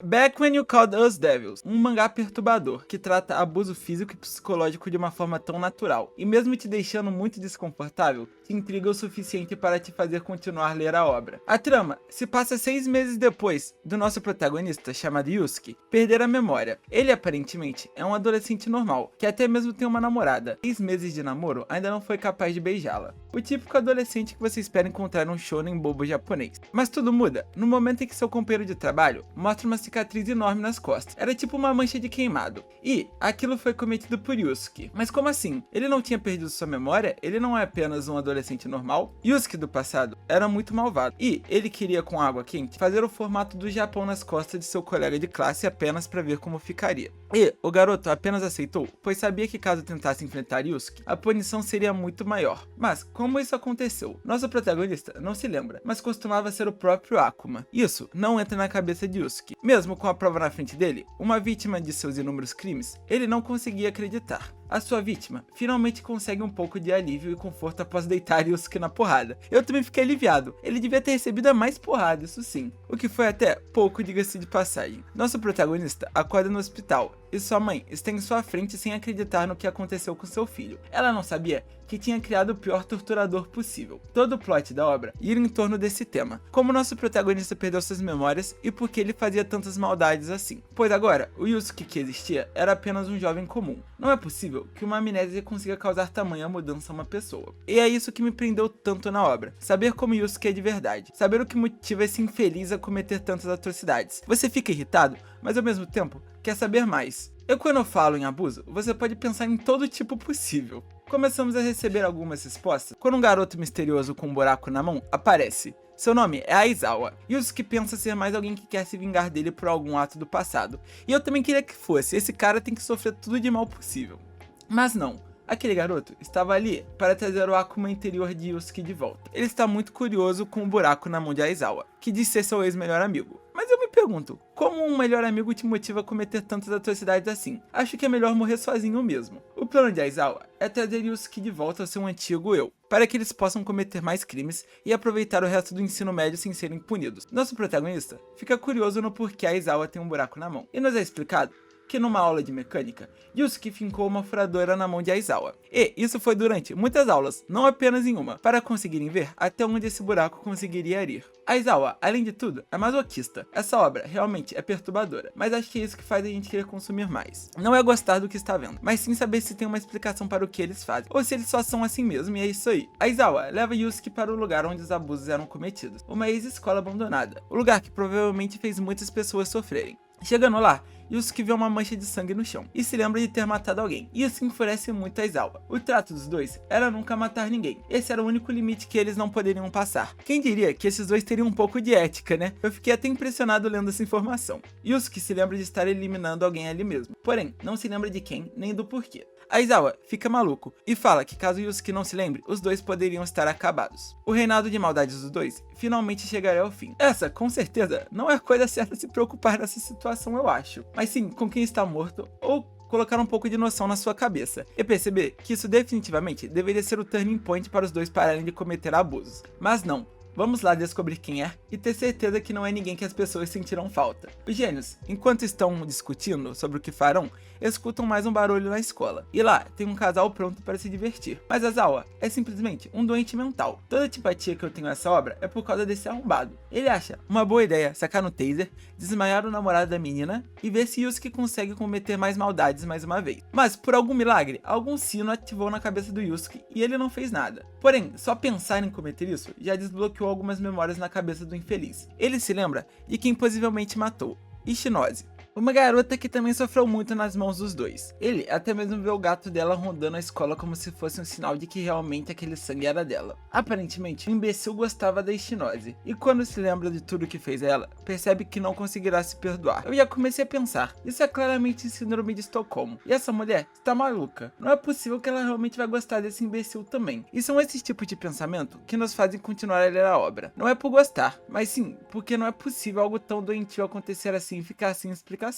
Back When You Called Us Devils, um mangá perturbador, que trata abuso físico e psicológico de uma forma tão natural, e mesmo te deixando muito desconfortável, te intriga o suficiente para te fazer continuar a ler a obra. A trama se passa 6 meses depois do nosso protagonista, chamado Yusuke, perder a memória. Ele aparentemente é um adolescente normal, que até mesmo tem uma namorada. 6 meses de namoro, ainda não foi capaz de beijá-la. O típico adolescente que você espera encontrar num shonen bobo japonês. Mas tudo muda no momento em que seu companheiro de trabalho mostra uma cicatriz enorme nas costas. Era tipo uma mancha de queimado. E aquilo foi cometido por Yusuke. Mas como assim? Ele não tinha perdido sua memória? Ele não é apenas um adolescente normal? Yusuke do passado era muito malvado. E ele queria, com água quente, fazer o formato do Japão nas costas de seu colega de classe apenas para ver como ficaria. E o garoto apenas aceitou, pois sabia que caso tentasse enfrentar Yusuke, a punição seria muito maior. Mas como isso aconteceu? Nosso protagonista não se lembra, mas costumava ser o próprio Akuma. Isso não entra na cabeça de Yusuke. Mesmo com a prova na frente dele, uma vítima de seus inúmeros crimes, ele não conseguia acreditar. A sua vítima finalmente consegue um pouco de alívio e conforto após deitar Yusuke na porrada. Eu também fiquei aliviado, ele devia ter recebido a mais porrada, isso sim. O que foi até pouco, diga-se de passagem. Nosso protagonista acorda no hospital e sua mãe está em sua frente sem acreditar no que aconteceu com seu filho. Ela não sabia que tinha criado o pior torturador possível. Todo o plot da obra gira em torno desse tema, como nosso protagonista perdeu suas memórias e por que ele fazia tantas maldades assim. Pois agora, o Yusuke que existia era apenas um jovem comum. Não é possível que uma amnésia consiga causar tamanha mudança a uma pessoa. E é isso que me prendeu tanto na obra, saber como Yusuke é de verdade, saber o que motiva esse infeliz a cometer tantas atrocidades. Você fica irritado, mas ao mesmo tempo quer saber mais. Quando eu falo em abuso, você pode pensar em todo tipo possível. Começamos a receber algumas respostas quando um garoto misterioso com um buraco na mão aparece. Seu nome é Aizawa. Yusuke pensa ser mais alguém que quer se vingar dele por algum ato do passado. E eu também queria que fosse, esse cara tem que sofrer tudo de mal possível. Mas não. Aquele garoto estava ali para trazer o Akuma interior de Yusuke de volta. Ele está muito curioso com o buraco na mão de Aizawa, que diz ser seu ex-melhor amigo. Mas eu me pergunto, como um melhor amigo te motiva a cometer tantas atrocidades assim? Acho que é melhor morrer sozinho mesmo. O plano de Aizawa é trazer Yusuke de volta ao seu antigo eu, para que eles possam cometer mais crimes e aproveitar o resto do ensino médio sem serem punidos. Nosso protagonista fica curioso no porquê Aizawa tem um buraco na mão, e nos é explicado que numa aula de mecânica, Yusuke fincou uma furadora na mão de Aizawa. E isso foi durante muitas aulas, não apenas em uma, para conseguirem ver até onde esse buraco conseguiria ir. Aizawa, além de tudo, é masoquista. Essa obra realmente é perturbadora, mas acho que é isso que faz a gente querer consumir mais. Não é gostar do que está vendo, mas sim saber se tem uma explicação para o que eles fazem, ou se eles só são assim mesmo e é isso aí. Aizawa leva Yusuke para o lugar onde os abusos eram cometidos, uma ex-escola abandonada, o lugar que provavelmente fez muitas pessoas sofrerem. Chegando lá, Yusuke vê uma mancha de sangue no chão e se lembra de ter matado alguém. Isso enfurece muito Aizawa. O trato dos dois era nunca matar ninguém. Esse era o único limite que eles não poderiam passar. Quem diria que esses dois teriam um pouco de ética, né? Eu fiquei até impressionado lendo essa informação. Yusuke se lembra de estar eliminando alguém ali mesmo, porém não se lembra de quem nem do porquê. Aizawa fica maluco e fala que caso Yusuke não se lembre, os dois poderiam estar acabados. O reinado de maldades dos dois finalmente chegaria ao fim. Essa, com certeza, não é a coisa certa a se preocupar nessa situação, eu acho. Mas sim, com quem está morto ou colocar um pouco de noção na sua cabeça e perceber que isso definitivamente deveria ser o turning point para os dois pararem de cometer abusos. Mas não. Vamos lá descobrir quem é e ter certeza que não é ninguém que as pessoas sentirão falta. Os gênios, enquanto estão discutindo sobre o que farão, escutam mais um barulho na escola. E lá tem um casal pronto para se divertir. Mas Aizawa é simplesmente um doente mental. Toda a antipatia que eu tenho a essa obra é por causa desse arrombado. Ele acha uma boa ideia sacar no taser, desmaiar o namorado da menina e ver se Yusuke consegue cometer mais maldades mais uma vez. Mas por algum milagre, algum sino ativou na cabeça do Yusuke e ele não fez nada. Porém, só pensar em cometer isso já desbloqueou algumas memórias na cabeça do infeliz. Ele se lembra de quem possivelmente matou, Ishinose, uma garota que também sofreu muito nas mãos dos dois. Ele até mesmo vê o gato dela rondando a escola como se fosse um sinal de que realmente aquele sangue era dela. Aparentemente, o imbecil gostava da Ishinose, e quando se lembra de tudo que fez a ela, percebe que não conseguirá se perdoar. Eu já comecei a pensar, isso é claramente síndrome de Estocolmo, e essa mulher está maluca. Não é possível que ela realmente vai gostar desse imbecil também. E são esses tipos de pensamento que nos fazem continuar a ler a obra. Não é por gostar, mas sim porque não é possível algo tão doentio acontecer assim e ficar sem explicação.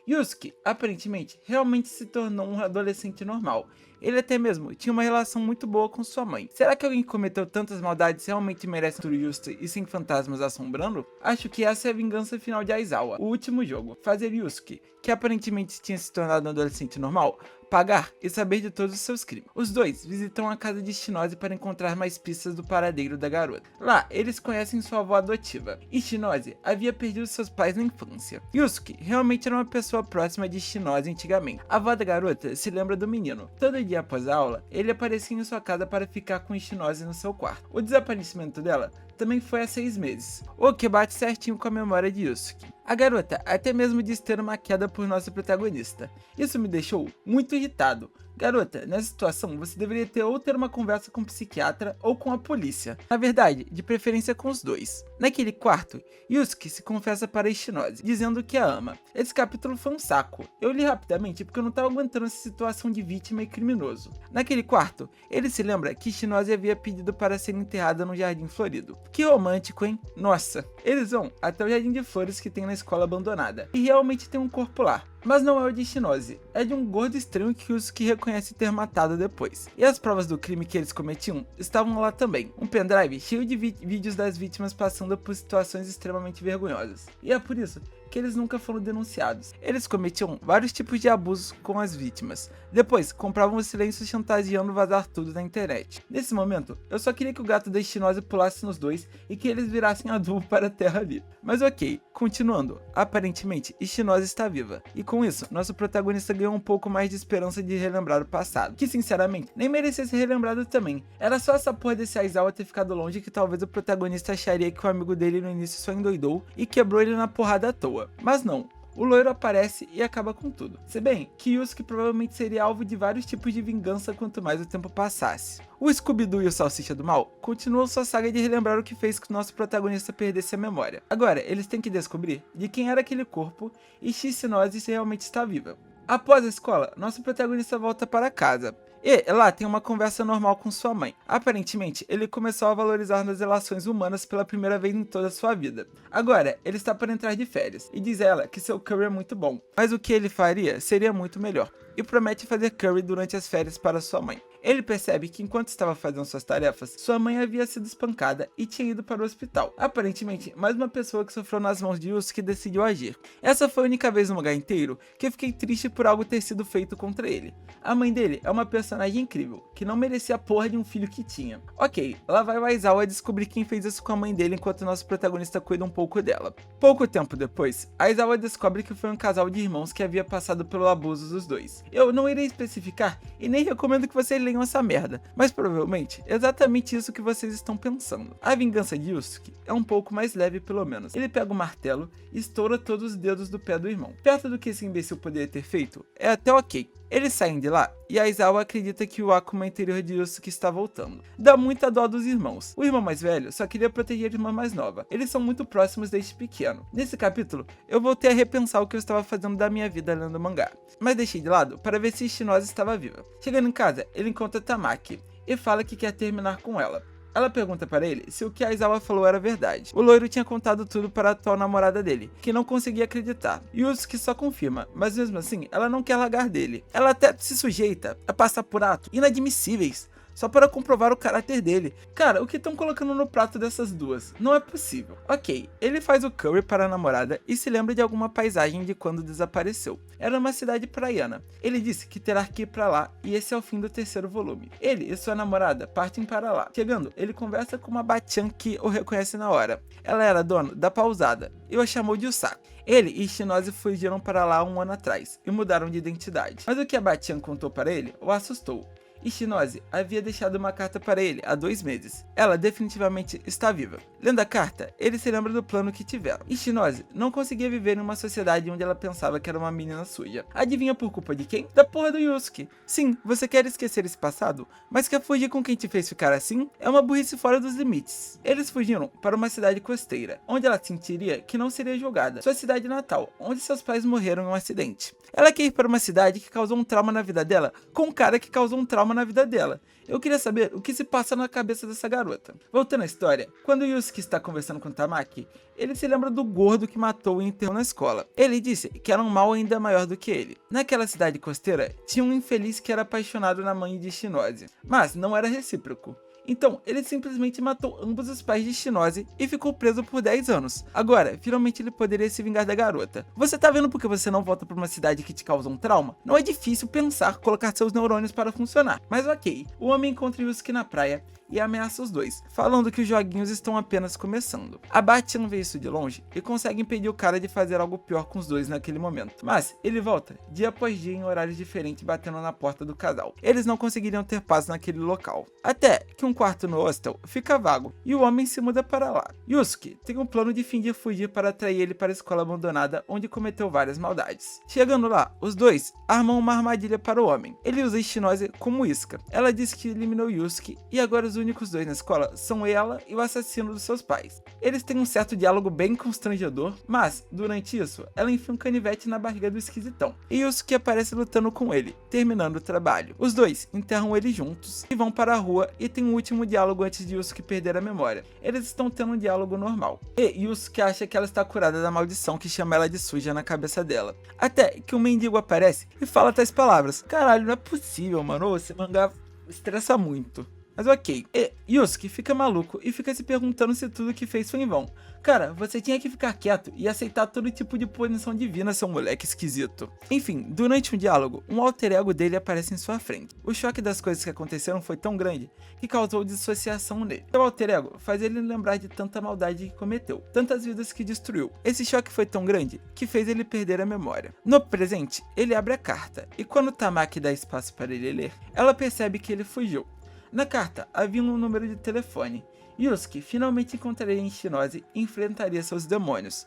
Yusuke, aparentemente, realmente se tornou um adolescente normal, Ele até mesmo tinha uma relação muito boa com sua mãe. Será que alguém que cometeu tantas maldades realmente merece um futuro justo e sem fantasmas assombrando? Acho que essa é a vingança final de Aizawa, o último jogo. Fazer Yusuke, que aparentemente tinha se tornado um adolescente normal, pagar e saber de todos os seus crimes. Os dois visitam a casa de Shinose para encontrar mais pistas do paradeiro da garota. Lá, eles conhecem sua avó adotiva, e Shinose havia perdido seus pais na infância. Yusuke realmente era uma pessoa próxima de Shinose antigamente. A avó da garota se lembra do menino. Todo dia após a aula, ele aparecia em sua casa para ficar com Shinose no seu quarto. O desaparecimento dela também foi há 6 meses, o que bate certinho com a memória de Yusuke. A garota até mesmo diz ter uma queda por nossa protagonista. Isso me deixou muito irritado. Garota, nessa situação você deveria ter ou ter uma conversa com o psiquiatra ou com a polícia. Na verdade, de preferência com os dois. Naquele quarto, Yusuke se confessa para Shinose, dizendo que a ama. Esse capítulo foi um saco. Eu li rapidamente porque eu não estava aguentando essa situação de vítima e criminoso. Naquele quarto, ele se lembra que Shinose havia pedido para ser enterrada no jardim florido. Que romântico, hein? Nossa! Eles vão até o jardim de flores que tem na escola abandonada. E realmente tem um corpo lá. Mas não é o de Shinose, é de um gordo estranho que Yusuke reconhece ter matado depois. E as provas do crime que eles cometiam estavam lá também. Um pendrive cheio de vídeos das vítimas passando por situações extremamente vergonhosas. E é por isso que eles nunca foram denunciados. Eles cometiam vários tipos de abusos com as vítimas. Depois, compravam o silêncio chantageando vazar tudo na internet. Nesse momento, eu só queria que o gato da Shinose pulasse nos dois e que eles virassem adubo para a terra ali. Mas ok, continuando. Aparentemente, Shinose está viva. E com isso, nosso protagonista ganhou um pouco mais de esperança de relembrar o passado. Que sinceramente, nem merecia ser relembrado também. Era só essa porra desse Aizawa ter ficado longe que talvez o protagonista acharia que o amigo dele no início só endoidou e quebrou ele na porrada à toa. Mas não, o loiro aparece e acaba com tudo. Se bem que Yusuke provavelmente seria alvo de vários tipos de vingança quanto mais o tempo passasse. O Scooby-Doo e o Salsicha do Mal continuam sua saga de relembrar o que fez que o nosso protagonista perdesse a memória. Agora, eles têm que descobrir de quem era aquele corpo e Shinose se realmente está viva. Após a escola, nosso protagonista volta para casa. E lá tem uma conversa normal com sua mãe. Aparentemente, ele começou a valorizar as relações humanas pela primeira vez em toda a sua vida. Agora, ele está para entrar de férias, e diz a ela que seu curry é muito bom, mas o que ele faria seria muito melhor, e promete fazer curry durante as férias para sua mãe. Ele percebe que enquanto estava fazendo suas tarefas, sua mãe havia sido espancada e tinha ido para o hospital. Aparentemente, mais uma pessoa que sofreu nas mãos de Yusuke decidiu agir. Essa foi a única vez no mangá inteiro que eu fiquei triste por algo ter sido feito contra ele. A mãe dele é uma personagem incrível, que não merecia a porra de um filho que tinha. Ok, lá vai o Aizawa descobrir quem fez isso com a mãe dele enquanto nosso protagonista cuida um pouco dela. Pouco tempo depois, Aizawa descobre que foi um casal de irmãos que havia passado pelo abuso dos dois. Eu não irei especificar e nem recomendo que vocês leiam essa merda, mas provavelmente é exatamente isso que vocês estão pensando. A vingança de Yusuke é um pouco mais leve pelo menos. Ele pega o martelo e estoura todos os dedos do pé do irmão. Perto do que esse imbecil poderia ter feito, é até ok. Eles saem de lá e Aizawa acredita que o Akuma interior de Yusuke está voltando. Dá muita dó dos irmãos. O irmão mais velho só queria proteger a irmã mais nova. Eles são muito próximos desde pequeno. Nesse capítulo, eu voltei a repensar o que eu estava fazendo da minha vida lendo mangá, mas deixei de lado para ver se Shinose estava viva. Chegando em casa, ele encontra Tamaki e fala que quer terminar com ela. Ela pergunta para ele se o que Aizawa falou era verdade. O loiro tinha contado tudo para a atual namorada dele, que não conseguia acreditar. Yusuke só confirma, mas mesmo assim, ela não quer largar dele. Ela até se sujeita a passar por atos inadmissíveis só para comprovar o caráter dele. Cara, o que estão colocando no prato dessas duas? Não é possível. Ok, ele faz o curry para a namorada e se lembra de alguma paisagem de quando desapareceu. Era uma cidade praiana. Ele disse que terá que ir para lá e esse é o fim do 3º volume. Ele e sua namorada partem para lá. Chegando, ele conversa com uma Bachan que o reconhece na hora. Ela era dona da pousada e o chamou de Usako. Ele e Shinose fugiram para lá 1 ano atrás e mudaram de identidade. Mas o que a Bachan contou para ele o assustou. E Shinose havia deixado uma carta para ele há 2 meses. Ela definitivamente está viva. Lendo a carta, ele se lembra do plano que tiveram. E Shinose não conseguia viver em uma sociedade onde ela pensava que era uma menina suja. Adivinha por culpa de quem? Da porra do Yusuke. Sim, você quer esquecer esse passado, mas quer fugir com quem te fez ficar assim? É uma burrice fora dos limites. Eles fugiram para uma cidade costeira, onde ela sentiria que não seria julgada. Sua cidade natal, onde seus pais morreram em um acidente. Ela quer ir para uma cidade que causou um trauma na vida dela, com um cara que causou um trauma trauma na vida dela. Eu queria saber o que se passa na cabeça dessa garota. Voltando à história, quando Yusuke está conversando com Tamaki, ele se lembra do gordo que matou e enterrou na escola. Ele disse que era um mal ainda maior do que ele. Naquela cidade costeira, tinha um infeliz que era apaixonado na mãe de Shinose, mas não era recíproco. Então, ele simplesmente matou ambos os pais de Shinose e ficou preso por 10 anos. Agora, finalmente ele poderia se vingar da garota. Você tá vendo por que você não volta pra uma cidade que te causa um trauma? Não é difícil pensar, colocar seus neurônios para funcionar. Mas ok, o homem encontra Yusuke na praia e ameaça os dois, falando que os joguinhos estão apenas começando. A Batian vê isso de longe e consegue impedir o cara de fazer algo pior com os dois naquele momento. Mas ele volta, dia após dia em horários diferentes, batendo na porta do casal. Eles não conseguiriam ter paz naquele local. Até que um quarto no hostel fica vago e o homem se muda para lá. Yusuke tem um plano de fingir fugir para atrair ele para a escola abandonada, onde cometeu várias maldades. Chegando lá, os dois armam uma armadilha para o homem. Ele usa Shinose como isca. Ela diz que eliminou Yusuke e agora os únicos dois na escola são ela e o assassino dos seus pais. Eles têm um certo diálogo bem constrangedor, mas, durante isso, ela enfia um canivete na barriga do esquisitão, e Yusuke aparece lutando com ele, terminando o trabalho. Os dois enterram ele juntos e vão para a rua e tem um último diálogo antes de Yusuke perder a memória. Eles estão tendo um diálogo normal, e Yusuke acha que ela está curada da maldição que chama ela de suja na cabeça dela. Até que um mendigo aparece e fala tais palavras. Caralho, não é possível, mano, esse mangá estressa muito. Mas ok, Yusuke fica maluco e fica se perguntando se tudo que fez foi em vão. Cara, você tinha que ficar quieto e aceitar todo tipo de punição divina, seu moleque esquisito. Enfim, durante um diálogo, um alter ego dele aparece em sua frente. O choque das coisas que aconteceram foi tão grande que causou dissociação nele. Seu alter ego faz ele lembrar de tanta maldade que cometeu, tantas vidas que destruiu. Esse choque foi tão grande que fez ele perder a memória. No presente, ele abre a carta, e quando Tamaki dá espaço para ele ler, ela percebe que ele fugiu. Na carta havia um número de telefone. Yusuke finalmente encontraria em Shinose e enfrentaria seus demônios.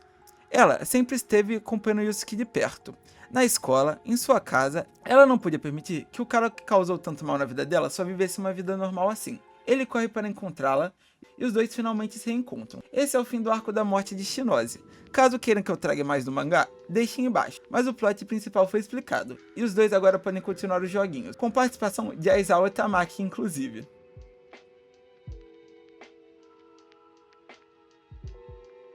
Ela sempre esteve acompanhando Yusuke de perto. Na escola, em sua casa, ela não podia permitir que o cara que causou tanto mal na vida dela só vivesse uma vida normal assim. Ele corre para encontrá-la e os dois finalmente se reencontram. Esse é o fim do arco da morte de Shinose. Caso queiram que eu traga mais do mangá, deixem embaixo. Mas o plot principal foi explicado, e os dois agora podem continuar os joguinhos, com participação de Aizawa e Tamaki inclusive.